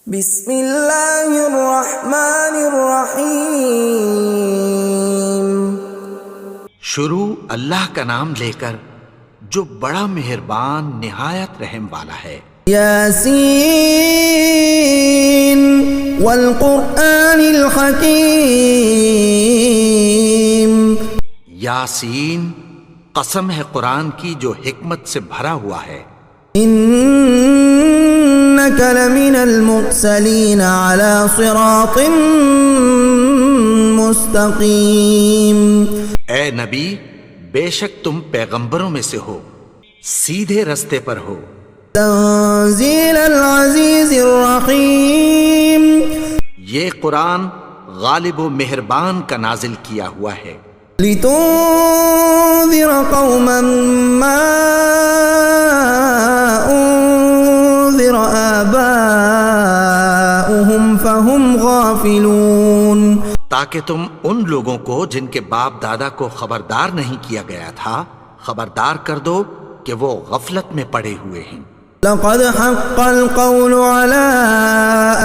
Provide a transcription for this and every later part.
بسم اللہ الرحمن الرحیم۔ شروع اللہ کا نام لے کر جو بڑا مہربان نہایت رحم والا ہے۔ یاسین والقرآن الحکیم۔ یاسین، قسم ہے قرآن کی جو حکمت سے بھرا ہوا ہے۔ انک لمن المرسلین علی صراط مستقیم۔ اے نبی، بے شک تم پیغمبروں میں سے ہو، سیدھے رستے پر ہو۔ تنزیل العزیز الرحیم۔ یہ قرآن غالب و مہربان کا نازل کیا ہوا ہے۔ لتنذر قوما ما انذر آباؤهم فهم غافلون۔ تاکہ تم ان لوگوں کو جن کے باپ دادا کو خبردار نہیں کیا گیا تھا خبردار کر دو کہ وہ غفلت میں پڑے ہوئے ہیں۔ لقد حق القول على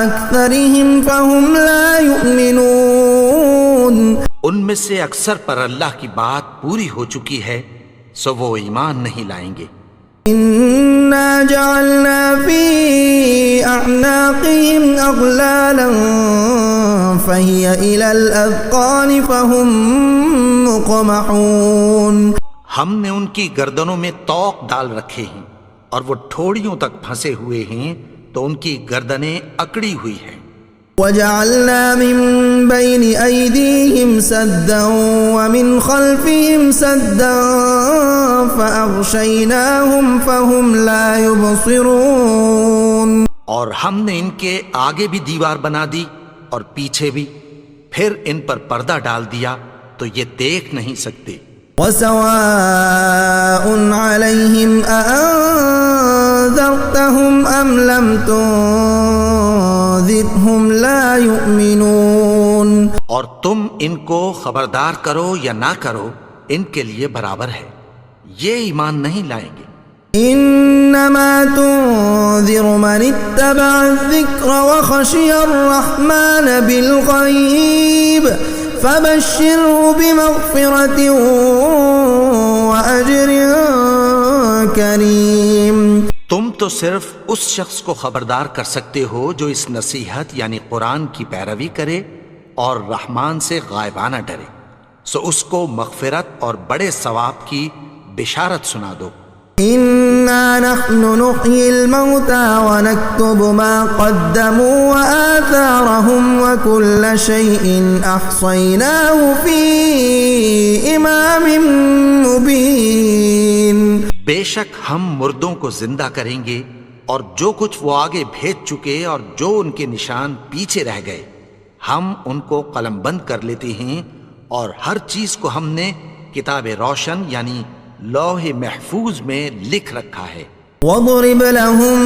أكثرهم فهم لا يؤمنون۔ ان میں سے اکثر پر اللہ کی بات پوری ہو چکی ہے سو وہ ایمان نہیں لائیں گے۔ إنا جعلنا في أعناقهم أغلالا فهي إلى الأذقان فهم مقمحون۔ ہم نے ان کی گردنوں میں طوق ڈال رکھے ہیں اور وہ ٹھوڑیوں تک پھنسے ہوئے ہیں تو ان کی گردنیں اکڑی ہوئی ہیں۔ وجعلنا من بين أيديهم سدا ومن خلفهم سدا فأغشيناهم فهم لا يبصرون۔ اور ہم نے ان کے آگے بھی دیوار بنا دی اور پیچھے بھی، پھر ان پر پردہ ڈال دیا تو یہ دیکھ نہیں سکتے۔ وسواء عليهم أأنذرتهم أم لم تنذرهم لا يؤمنون۔ اور تم ان کو خبردار کرو یا نہ کرو ان کے لیے برابر ہے، یہ ایمان نہیں لائیں گے۔ انما تنذر من اتبع الذکر وخشی الرحمن بالغیب فبشره بمغفرة وأجر کریم۔ تم تو صرف اس شخص کو خبردار کر سکتے ہو جو اس نصیحت یعنی قرآن کی پیروی کرے اور رحمان سے غائبانہ ڈرے، سو اس کو مغفرت اور بڑے ثواب کی بشارت سنا دو۔ انا نحن نحيي الموتى ونكتب ما قدموا وآثارهم وكل شيء احصيناه في امام مبين۔ بے شک ہم مردوں کو زندہ کریں گے اور جو کچھ وہ آگے بھیج چکے اور جو ان کے نشان پیچھے رہ گئے ہم ان کو قلم بند کر لیتے ہیں، اور ہر چیز کو ہم نے کتاب روشن یعنی لوح محفوظ میں لکھ رکھا ہے۔ وَاضْرِبْ لَهُم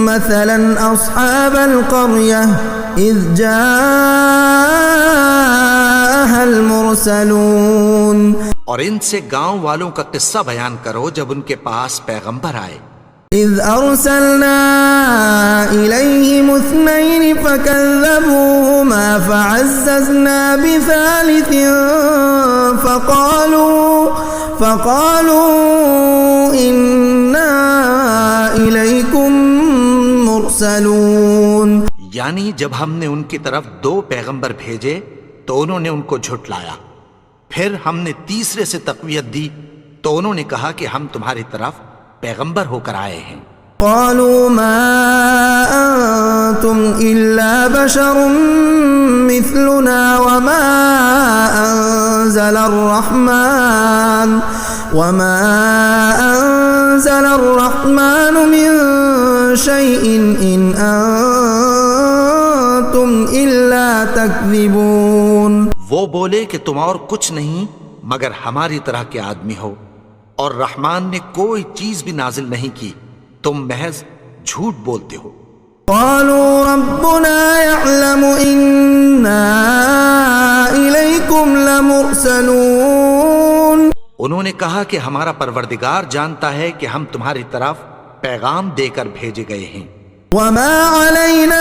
مَّثَلًا أَصْحَابَ الْقَرْيَةِ إِذْ جَاءَهَا الْمُرْسَلُونَ۔ اور ان سے گاؤں والوں کا قصہ بیان کرو جب ان کے پاس پیغمبر آئے۔ إِذْ أَرْسَلْنَا إِلَيْهِمُ اثْنَيْنِ فَكَذَّبُوهُمَا فَعَزَّزْنَا بِثَالِثٍ فَقَالُوا إِنَّا إِلَيْكُمْ مُرْسَلُونَ۔ یعنی جب ہم نے ان کی طرف 2 پیغمبر بھیجے تو انہوں نے ان کو جھٹلایا، پھر ہم نے تیسرے سے تقویت دی تو انہوں نے کہا کہ ہم تمہاری طرف پیغمبر ہو کر آئے ہیں۔ قالوا ما أنتم إلا بشر مثلنا وما أنزل الرحمن من شيء إن أنتم إلا تكذبون۔ وہ بولے کہ تم اور کچھ نہیں مگر ہماری طرح کے آدمی ہو، اور رحمان نے کوئی چیز بھی نازل نہیں کی، تم محض جھوٹ بولتے ہو۔ قالوا ربنا يعلم إنا إليكم لمرسلون۔ انہوں نے کہا کہ ہمارا پروردگار جانتا ہے کہ ہم تمہاری طرف پیغام دے کر بھیجے گئے ہیں۔ وما علينا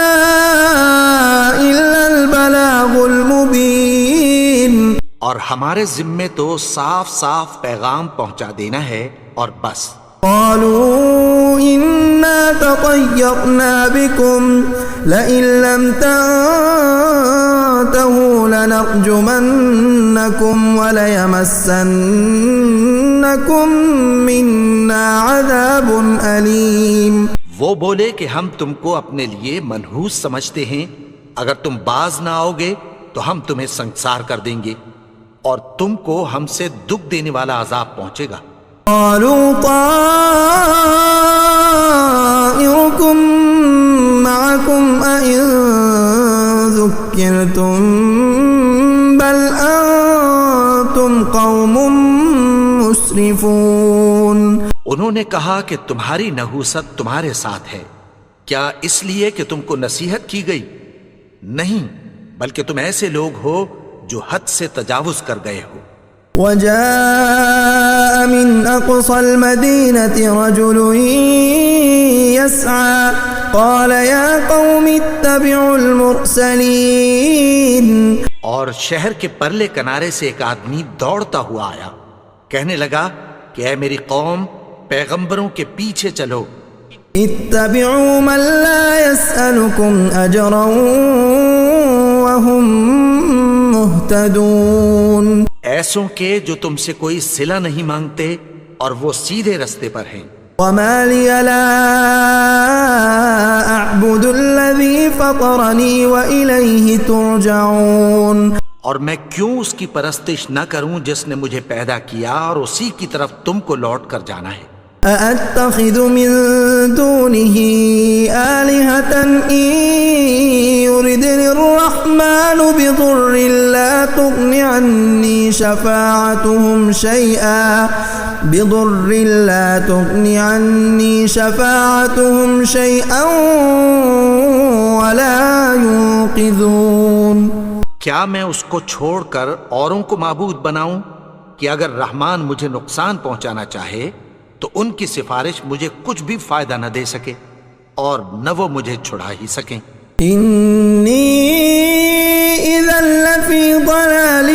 ہمارے ذمے تو صاف صاف پیغام پہنچا دینا ہے اور بس. قالوا إنا تطيرنا بكم لئن لم تنتهوا لنرجمنكم وليمسنكم منا عذاب أليم. وہ بولے کہ ہم تم کو اپنے لیے منحوس سمجھتے ہیں، اگر تم باز نہ آؤ گے تو ہم تمہیں سنگسار کر دیں گے اور تم کو ہم سے دکھ دینے والا عذاب پہنچے گا. قالوا طائركم معكم أئن ذكرتم بل أنتم قوم مسرفون. انہوں نے کہا کہ تمہاری نحوست تمہارے ساتھ ہے، کیا اس لیے کہ تم کو نصیحت کی گئی؟ نہیں، بلکہ تم ایسے لوگ ہو جو حد سے تجاوز کر گئے ہو. وجاء من أقصى المدينة رجل يسعى قال يا قوم اتبعوا المرسلين. اور شہر کے پرلے کنارے سے ایک آدمی دوڑتا ہوا آیا، کہنے لگا کہ اے میری قوم، پیغمبروں کے پیچھے چلو. اتبعوا من لا يسألكم أجرا وهم مهتدون. ایسوں کے جو تم سے کوئی صلہ نہیں مانگتے اور وہ سیدھے رستے پر ہیں. وما لي لا أعبد الذي فطرني وإليه ترجعون. اور میں کیوں اس کی پرستش نہ کروں جس نے مجھے پیدا کیا اور اسی کی طرف تم کو لوٹ کر جانا ہے. أأتخذ من دونه آلهة إن يردني الرحمن بضر لا تغن عني شفاعتهم شيئا ولا ينقذون. کیا میں اس کو چھوڑ کر اوروں کو معبود بناؤں کہ اگر رحمان مجھے نقصان پہنچانا چاہے تو ان کی سفارش مجھے کچھ بھی فائدہ نہ دے سکے اور نہ وہ مجھے چھڑا ہی سکیں. انی اذا لفی ضلال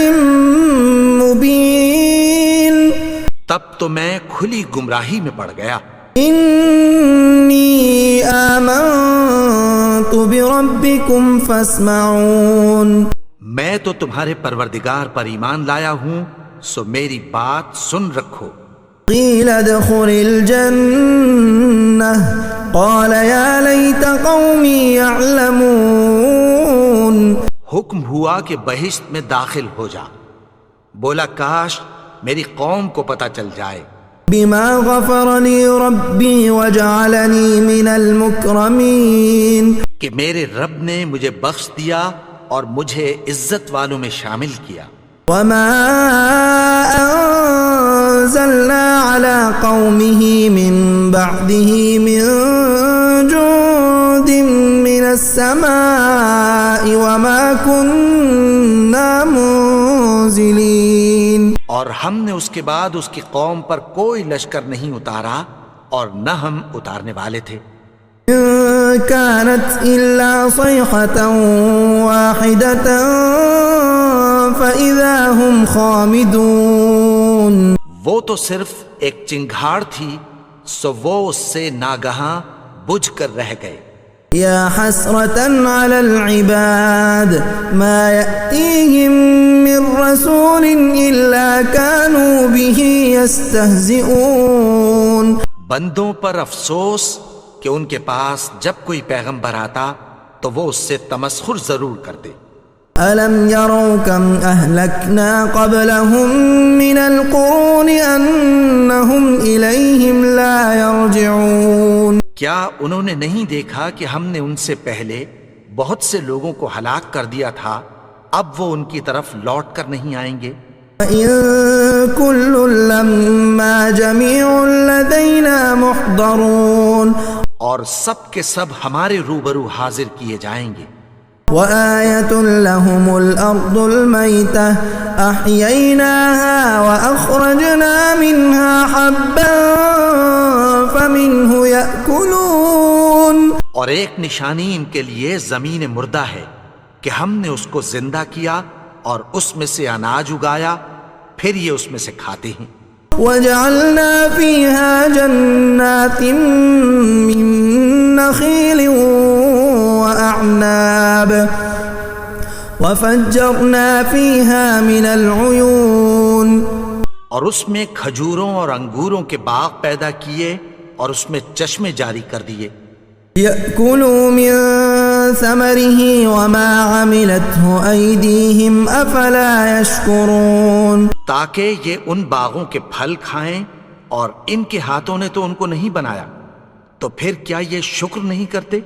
مبین. تب تو میں کھلی گمراہی میں پڑ گیا. انی آمنت بربکم فاسمعون. میں تو تمہارے پروردگار پر ایمان لایا ہوں، سو میری بات سن رکھو. قیل ادخل الجنة قال یا لیت قومی یعلمون. حکم ہوا کہ بہشت میں داخل ہو جا. بولا کاش میری قوم کو پتہ چل جائے. بما غفر لی ربی وجعلنی من المکرمین. کہ میرے رب نے مجھے بخش دیا اور مجھے عزت والوں میں شامل کیا. وما انزلنا على قومه من بعده من جند من السماء وما كنا منزلين. اور ہم نے اس کے بعد اس کی قوم پر کوئی لشکر نہیں اتارا اور نہ ہم اتارنے والے تھے. كانت إلا صيحة واحدة فإذا هم خامدون. وہ تو صرف ایک چنگھاڑ تھی، سو وہ اس سے ناگہاں بجھ کر رہ گئے. یا حسرة على العباد ما يأتيهم من رسول إلا كانوا به يستهزئون. بندوں پر افسوس کہ ان کے پاس جب کوئی پیغمبر آتا تو وہ اس سے تمسخر ضرور کرتے. أَلَمْ يَرَوْا كَمْ أَهْلَكْنَا قَبْلَهُمْ مِنَ الْقُرُونِ أَنَّهُمْ إِلَيْهِمْ لَا يَرْجِعُونَ. کیا انہوں نے نہیں دیکھا کہ ہم نے ان سے پہلے بہت سے لوگوں کو ہلاک کر دیا تھا، اب وہ ان کی طرف لوٹ کر نہیں آئیں گے. وَإِن كُلٌّ لَّمَّا جَمِيعٌ لَّدَيْنَا مُحْضَرُونَ. اور سب کے سب ہمارے روبرو حاضر کیے جائیں گے. وآية لهم الأرض الميتة أحييناها وأخرجنا منها حبا فمنه يأكلون. اور ایک نشانی ان کے لیے زمین مردہ ہے کہ ہم نے اس کو زندہ کیا اور اس میں سے اناج اگایا، پھر یہ اس میں سے کھاتے ہیں۔ وجعلنا فيها جنات من نخيل وأعناب وفجرنا فيها من العيون، اور اس میں کھجوروں اور انگوروں کے باغ پیدا کیے اور اس میں چشمے جاری کر دیے۔ يأكلوا من ثمره وما عملته أيديهم أفلا يشكرون، تاکہ یہ ان باغوں کے پھل کھائیں، اور ان کے ہاتھوں نے تو ان کو نہیں بنایا، تو پھر کیا یہ شکر نہیں کرتے؟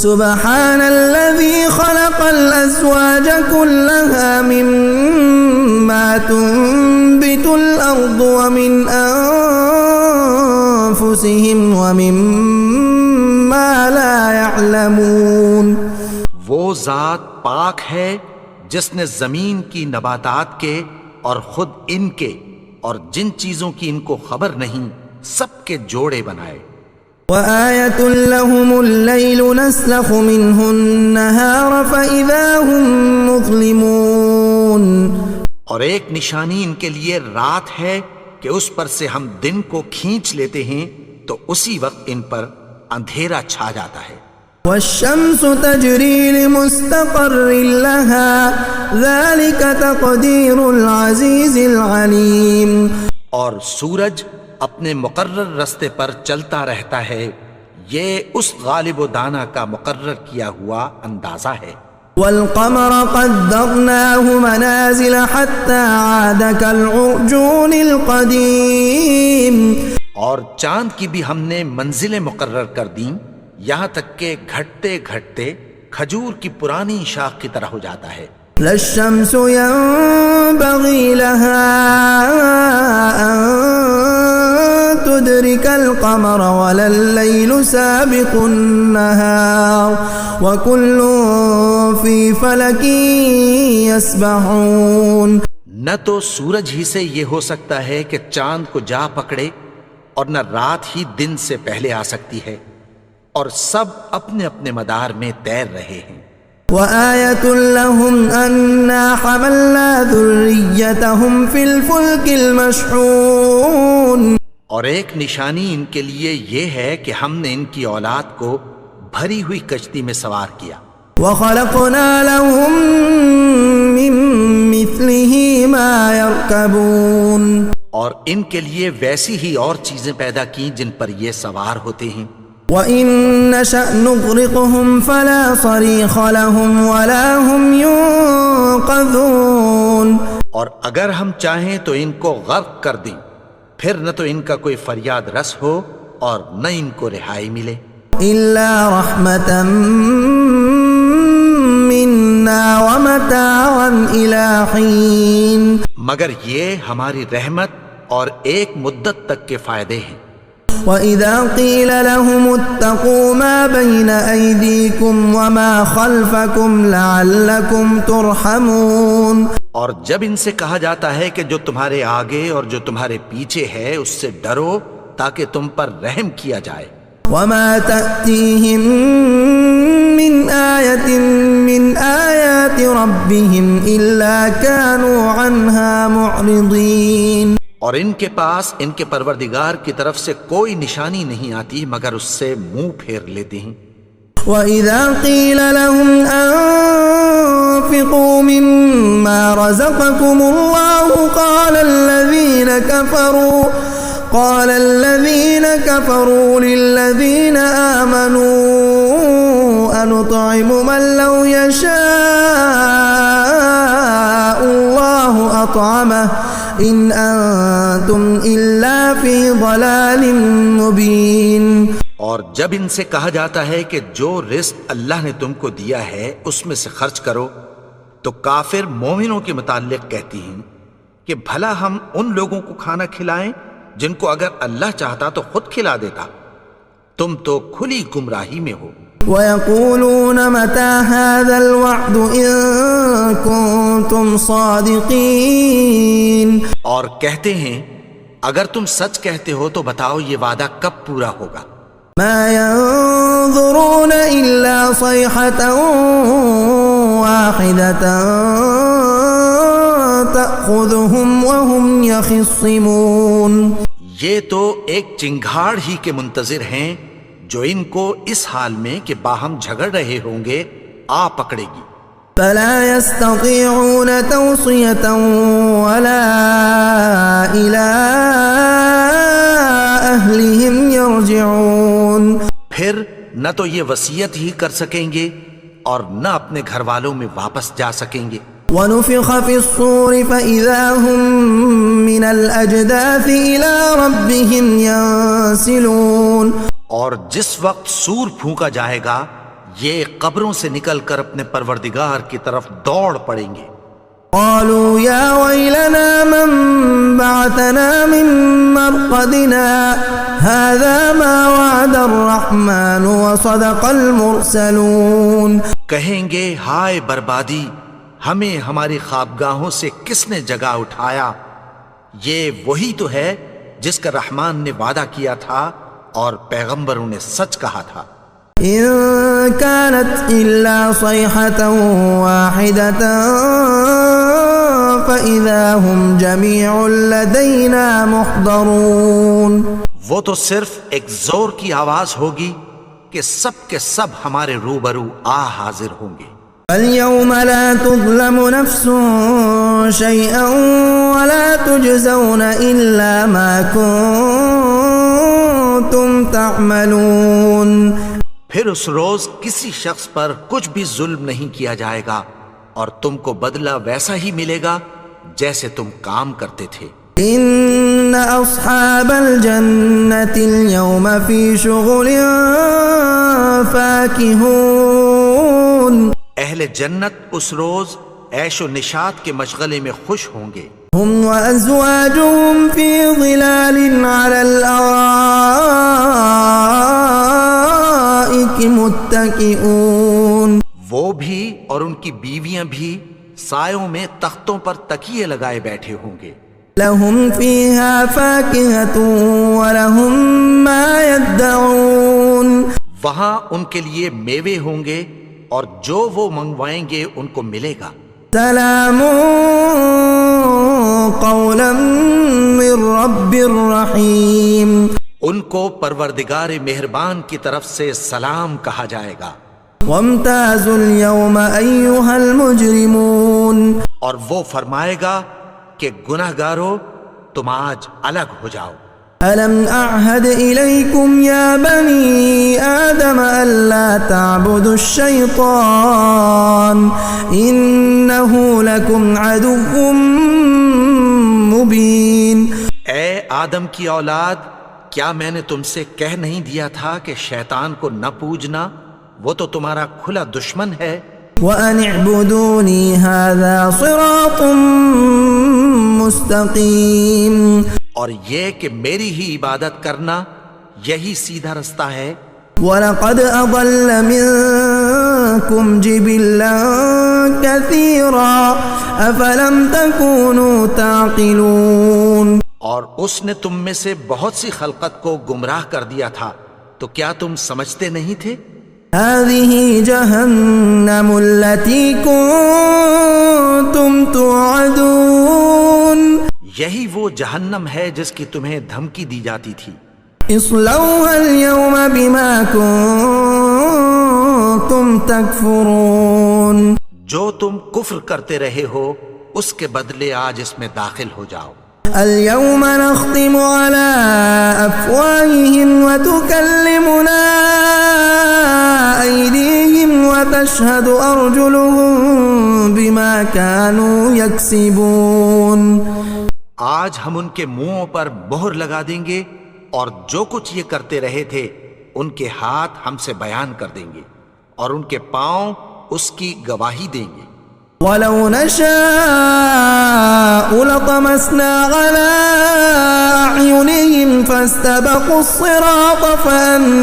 سبحان الذي خلق الأزواج كلها مما تنبت الأرض ومن أنفسهم ومما لا يعلمون، وہ ذات پاک ہے جس نے زمین کی نباتات کے اور خود ان کے اور جن چیزوں کی ان کو خبر نہیں سب کے جوڑے بنائے۔ وآية لهم الليل نسلخ منه النهار فإذا هم مظلمون، اور ایک نشانی ان کے لیے رات ہے کہ اس پر سے ہم دن کو کھینچ لیتے ہیں تو اسی وقت ان پر اندھیرا چھا جاتا ہے۔ والشمس تجري لمستقر لها ذلك تقدير العزيز العليم، اور سورج اپنے مقرر رستے پر چلتا رہتا ہے، یہ اس غالب و دانا کا مقرر کیا ہوا اندازہ ہے۔ والقمر قدرناه منازل حتى عاد كالعرجون القديم، اور چاند کی بھی ہم نے منزلیں مقرر کر دیں، یہاں تک کہ گھٹتے گھٹتے کھجور کی پرانی شاخ کی طرح ہو جاتا ہے۔ لا الشمس ينبغي لها أن تدرك القمر ولا الليل سابق النهار وكل في فلك يسبحون، نہ تو سورج ہی سے یہ ہو سکتا ہے کہ چاند کو جا پکڑے، اور نہ رات ہی دن سے پہلے آ سکتی ہے، اور سب اپنے اپنے مدار میں تیر رہے ہیں۔ وآية لهم أنا حملنا ذريتهم في الفلك المشحون، اور ایک نشانی ان کے لیے یہ ہے کہ ہم نے ان کی اولاد کو بھری ہوئی کشتی میں سوار کیا۔ وخلقنا لهم من مثله ما يركبون، اور ان کے لیے ویسی ہی اور چیزیں پیدا کی جن پر یہ سوار ہوتے ہیں۔ وَإِن نَّشَأْ نُغْرِقْهُمْ فَلَا صَرِيخَ لَهُمْ وَلَا هُمْ يُنقَذُونَ، اور اگر ہم چاہیں تو ان کو غرق کر دیں، پھر نہ تو ان کا کوئی فریاد رس ہو اور نہ ان کو رہائی ملے۔ إِلَّا رَحْمَةً مِّنَّا وَمَتَاعًا إِلَىٰ حِينٍ، مگر یہ ہماری رحمت اور ایک مدت تک کے فائدے ہیں۔ وَإِذَا قِيلَ لَهُمُ اتَّقُوا مَا بَيْنَ أَيْدِيكُمْ وَمَا خَلْفَكُمْ لَعَلَّكُمْ تُرْحَمُونَ، اور جب ان سے کہا جاتا ہے کہ جو تمہارے آگے اور جو تمہارے پیچھے ہے اس سے ڈرو تاکہ تم پر رحم کیا جائے۔ وَمَا تَأْتِيهِم مِّنْ آيَةٍ مِّنْ آيَاتِ رَبِّهِمْ إِلَّا كَانُوا عَنْهَا مُعْرِضِينَ، اور ان کے پاس ان کے پروردگار کی طرف سے کوئی نشانی نہیں آتی مگر اس سے منہ پھیر لیتے ہیں۔ وَإِذَا قِيلَ لَهُمْ أَنفِقُوا مِمَّا رَزَقَكُمُ اللَّهُ قَالَ الَّذِينَ كَفَرُوا لِلَّذِينَ آمَنُوا أَنُطْعِمُ مَن لَّوْ يَشَاءُ اللَّهُ أَطْعَمَهُ إِنْ أَنتُمْ إِلَّا فِي ضَلَالٍ مُّبِينٍ، اور جب ان سے کہا جاتا ہے کہ جو رزق اللہ نے تم کو دیا ہے اس میں سے خرچ کرو، تو کافر مومنوں کے متعلق کہتی ہیں کہ بھلا ہم ان لوگوں کو کھانا کھلائیں جن کو اگر اللہ چاہتا تو خود کھلا دیتا، تم تو کھلی گمراہی میں ہو۔ وَيَقُولُونَ مَتَىٰ هَٰذَا الْوَعْدُ إِن كُنتُمْ صَادِقِينَ، اور کہتے ہیں اگر تم سچ کہتے ہو تو بتاؤ یہ وعدہ کب پورا ہوگا۔ مَا يَنظُرُونَ إِلَّا صَيْحَةً وَاحِدَةً تأخذهم وهم يخصمون. یہ تو ایک چنگھاڑ ہی کے منتظر ہیں جو ان کو اس حال میں کہ باہم جھگڑ رہے ہوں گے آ پکڑے گی. فلا يستطيعون توصية ولا إلى أهلهم يرجعون. پھر نہ تو یہ وصیت ہی کر سکیں گے اور نہ اپنے گھر والوں میں واپس جا سکیں گے. ونفخ في الصور فإذا هم من الأجداث إلى ربهم ينسلون. اور جس وقت سور پھونکا جائے گا یہ قبروں سے نکل کر اپنے پروردگار کی طرف دوڑ پڑیں گے. قالوا يا ويلنا من بعثنا من مرقدنا هذا ما وعد الرحمن وصدق المرسلون. کہیں گے ہائے بربادی، ہمیں ہماری خوابگاہوں سے کس نے جگا اٹھایا؟ یہ وہی تو ہے جس کا رحمان نے وعدہ کیا تھا اور پیغمبروں نے سچ کہا تھا. إن كانت إلا صيحة واحدة فإذا هم جميع لدينا محضرون. وہ تو صرف ایک زور کی آواز ہوگی کہ سب کے سب ہمارے روبرو حاضر ہوں گے. اليوم لا تظلم نفس شيئا ولا تجزون إلا ما كنتم تعملون. پھر اس روز کسی شخص پر کچھ بھی ظلم نہیں کیا جائے گا اور تم کو بدلہ ویسا ہی ملے گا جیسے تم کام کرتے تھے. ان اصحاب الجنة اليوم في شغل فاكهون. اہل جنت اس روز عیش و نشاط کے مشغلے میں خوش ہوں گے. هم وازواجهم في ظلال على الارائك متكئون. وہ بھی اور ان کی بیویاں بھی سایوں میں تختوں پر تکیے لگائے بیٹھے ہوں گے. لهم فيها فاكهة ولهم ما يدعون. وہاں ان کے لیے میوے ہوں گے اور جو وہ منگوائیں گے ان کو ملے گا. سلام قولا من رب الرحیم. ان کو پروردگار مہربان کی طرف سے سلام کہا جائے گا. وامتازوا اليوم ایها المجرمون. اور وہ فرمائے گا کہ گناہگارو تم آج الگ ہو جاؤ. ألم أعهد إليكم يا بني آدم ألا تعبدوا الشيطان إنه لكم عدو مبين. اے آدم کی اولاد، کیا میں نے تم سے کہہ نہیں دیا تھا کہ شیطان کو نہ پوجنا؟ وہ تو تمہارا کھلا دشمن ہے. وأن اعبدوني هذا صراط مستقيم. اور یہ کہ میری ہی عبادت کرنا یہی سیدھا رستہ ہے. وَلَقَدْ أَضَلَّ مِنكُمْ جِبِلًّا كَثِيرًا أَفَلَمْ تَكُونُوا تَعْقِلُونَ. اور اس نے تم میں سے بہت سی خلقت کو گمراہ کر دیا تھا، تو کیا تم سمجھتے نہیں تھے؟ هَذِهِ جَهَنَّمُ الَّتِي كُنتُمْ تُوعَدُونَ. یہی وہ جہنم ہے جس کی تمہیں دھمکی دی جاتی تھی. اصلوها اليوم بما كنتم تكفرون. جو تم کفر کرتے رہے ہو اس کے بدلے آج اس میں داخل ہو جاؤ. اليوم نختم على أفواههم وتكلمنا أيديهم وتشهد أرجلهم بما كانوا يكسبون. آج ہم ان کے منہوں پر مہر لگا دیں گے اور جو کچھ یہ کرتے رہے تھے ان کے ہاتھ ہم سے بیان کر دیں گے اور ان کے پاؤں اس کی گواہی دیں گے. وَلَوْ نَشَاءُ لَطَمَسْنَا عَلَىٰ أَعْيُنِهِمْ فَاسْتَبَقُوا الصِّرَاطَ فَأَنَّىٰ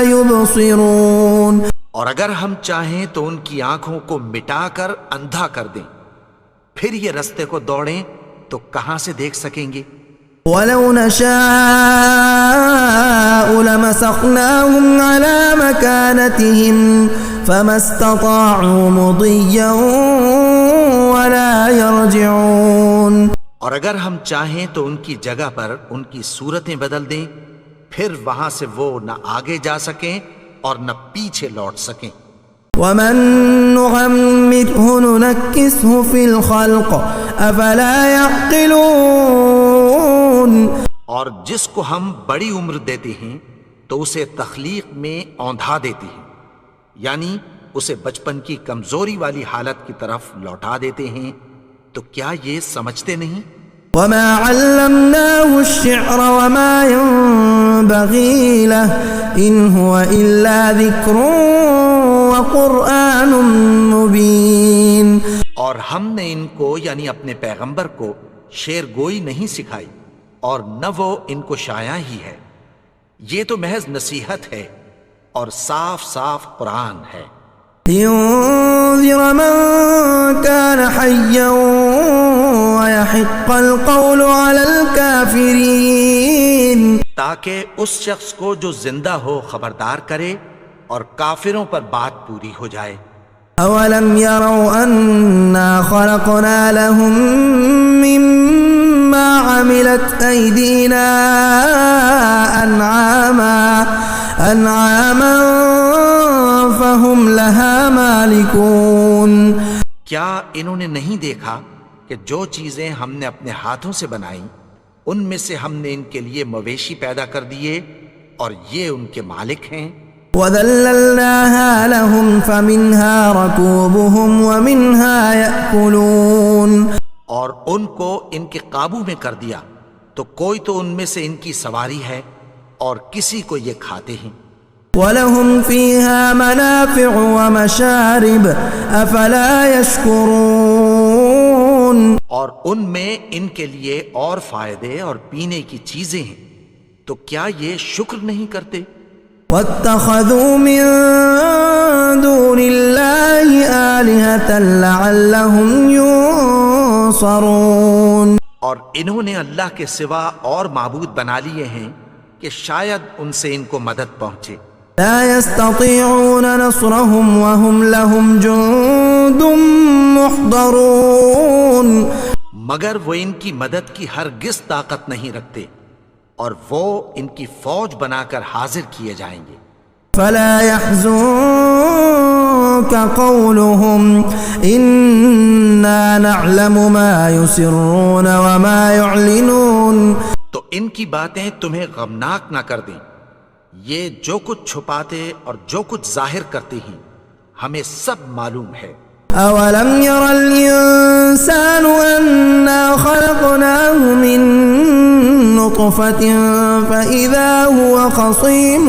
يُبْصِرُونَ. اور اگر ہم چاہیں تو ان کی آنکھوں کو مٹا کر اندھا کر دیں، پھر یہ رستے کو دوڑیں تو کہاں سے دیکھ سکیں گے. وَلَوْ نَشَاءُ لَمَسَخْنَاهُمْ عَلَىٰ مَكَانَتِهِمْ فَمَا اسْتَطَاعُوا مُضِيًّا ولا يرجعون. اور اگر ہم چاہیں تو ان کی جگہ پر ان کی صورتیں بدل دیں، پھر وہاں سے وہ نہ آگے جا سکیں اور نہ پیچھے لوٹ سکیں. ومن نعمره ننكسه في الخلق افلا يعقلون. اور جس کو ہم بڑی عمر دیتے ہیں تو اسے تخلیق میں اوندھا دیتے ہیں، یعنی اسے بچپن کی کمزوری والی حالت کی طرف لوٹا دیتے ہیں. تو کیا یہ سمجھتے نہیں؟ وما علمناه الشعر وما ينبغي له ان هو الا ذكر وقرآن مبين. اور ہم نے ان کو یعنی اپنے پیغمبر کو شعر گوئی نہیں سکھائی اور نہ وہ ان کو شایا ہی ہے، یہ تو محض نصیحت ہے اور صاف صاف قرآن ہے. لينذر من كان حيا ويحق القول على الكافرين. تاکہ اس شخص کو جو زندہ ہو خبردار کرے اور کافروں پر بات پوری ہو جائے. اولم يروا انا خلقنا لهم مما عملت ايدينا انعاما فهم لها مالكون. کیا انہوں نے نہیں دیکھا کہ جو چیزیں ہم نے اپنے ہاتھوں سے بنائیں ان میں سے ہم نے ان کے لیے مویشی پیدا کر دیے اور یہ ان کے مالک ہیں. وَذَلَّلْنَاهَا لَهُمْ فَمِنْهَا رَكُوبُهُمْ وَمِنْهَا يَأْكُلُونَ. اور ان کو ان کے قابو میں کر دیا تو کوئی تو ان میں سے ان کی سواری ہے اور کسی کو یہ کھاتے ہیں. وَلَهُمْ فِيهَا مَنَافِعُ وَمَشَارِبُ أَفَلَا يَشْكُرُونَ. اور ان میں ان کے لیے اور فائدے اور پینے کی چیزیں ہیں، تو کیا یہ شکر نہیں کرتے؟ وَاتَّخَذُوا مِن دُونِ اللَّهِ آلِهَةً لَعَلَّهُمْ يُنصَرُونَ. اور انہوں نے اللہ کے سوا اور معبود بنا لیے ہیں کہ شاید ان سے ان کو مدد پہنچے. لا يستطيعون نصرهم وهم لهم جند محضرون. مگر وہ ان کی مدد کی ہرگز طاقت نہیں رکھتے اور وہ ان کی فوج بنا کر حاضر کیے جائیں گے. فلا يحزنك قولهم إنا نعلم ما يسرون وما يعلنون. تو ان کی باتیں تمہیں غمناک نہ کر دیں، یہ جو کچھ چھپاتے اور جو کچھ ظاہر کرتے ہیں ہمیں سب معلوم ہے. أولم ير الإنسان أنا خلقناه من نطفة فإذا هو خصيم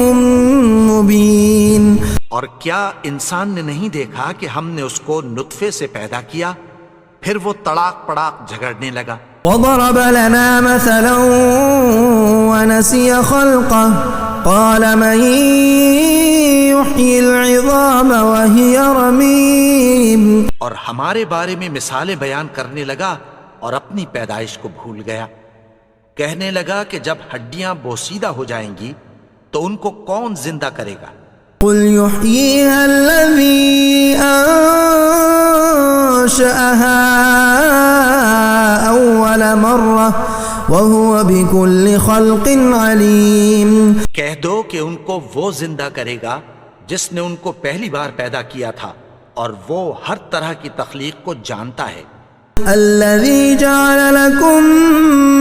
مبين. اور کیا انسان نے نہیں دیکھا کہ ہم نے اس کو نطفے سے پیدا کیا پھر وہ تڑاک پڑاک جھگڑنے لگا. وضرب لنا مثلا ونسي خلقه قال من يحيي العظام وهي رميم. اور ہمارے بارے میں مثالیں بیان کرنے لگا اور اپنی پیدائش کو بھول گیا. کہنے لگا کہ جب ہڈیاں بوسیدہ ہو جائیں گی تو ان کو کون زندہ کرے گا؟ قل يحييها الذي أنشأها أول مرة وهو بكل خلق عليم. کہہ دو کہ ان کو وہ زندہ کرے گا جس نے ان کو پہلی بار پیدا کیا تھا اور وہ ہر طرح کی تخلیق کو جانتا ہے. الذي جعل لكم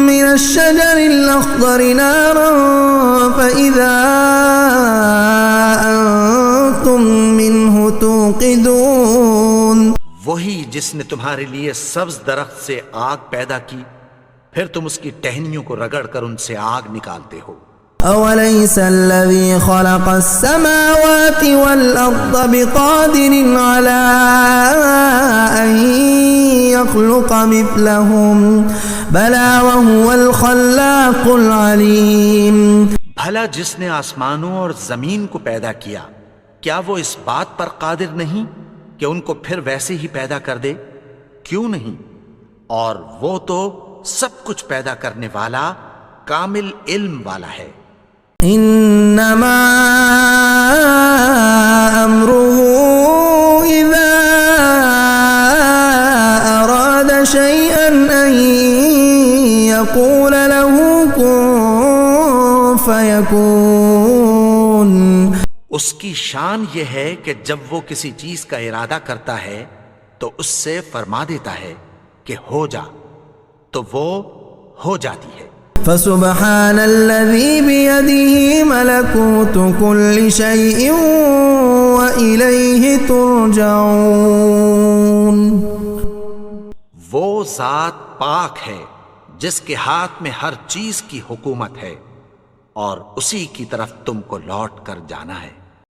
من الشجر الأخضر نارا فإذا أنتم منه توقدون. وہی جس نے تمہارے لیے سبز درخت سے آگ پیدا کی پھر تم اس کی ٹہنیوں کو رگڑ کر ان سے آگ نکالتے ہو. أوليس الذي خلق السماوات والأرض بقادر على أن يخلق مثلهم بلى وهو الخلاق العليم. بھلا جس نے آسمانوں اور زمین کو پیدا کیا کیا وہ اس بات پر قادر نہیں کہ ان کو پھر ویسے ہی پیدا کر دے؟ کیوں نہیں؟ اور وہ تو سب کچھ پیدا کرنے والا کامل علم والا ہے. انما امره اذا فيكون اس کی شان یہ ہے کہ جب وہ کسی چیز کا ارادہ کرتا ہے تو اس سے فرما دیتا ہے کہ ہو جا، تو وہ ہو جاتی ہے۔ فسبحان الذي بيده ملكوت كل شيء وإليه ترجعون۔ وہ ذات پاک ہے جس کے ہاتھ میں ہر چیز کی حکومت ہے اور اسی کی طرف تم کو لوٹ کر جانا ہے۔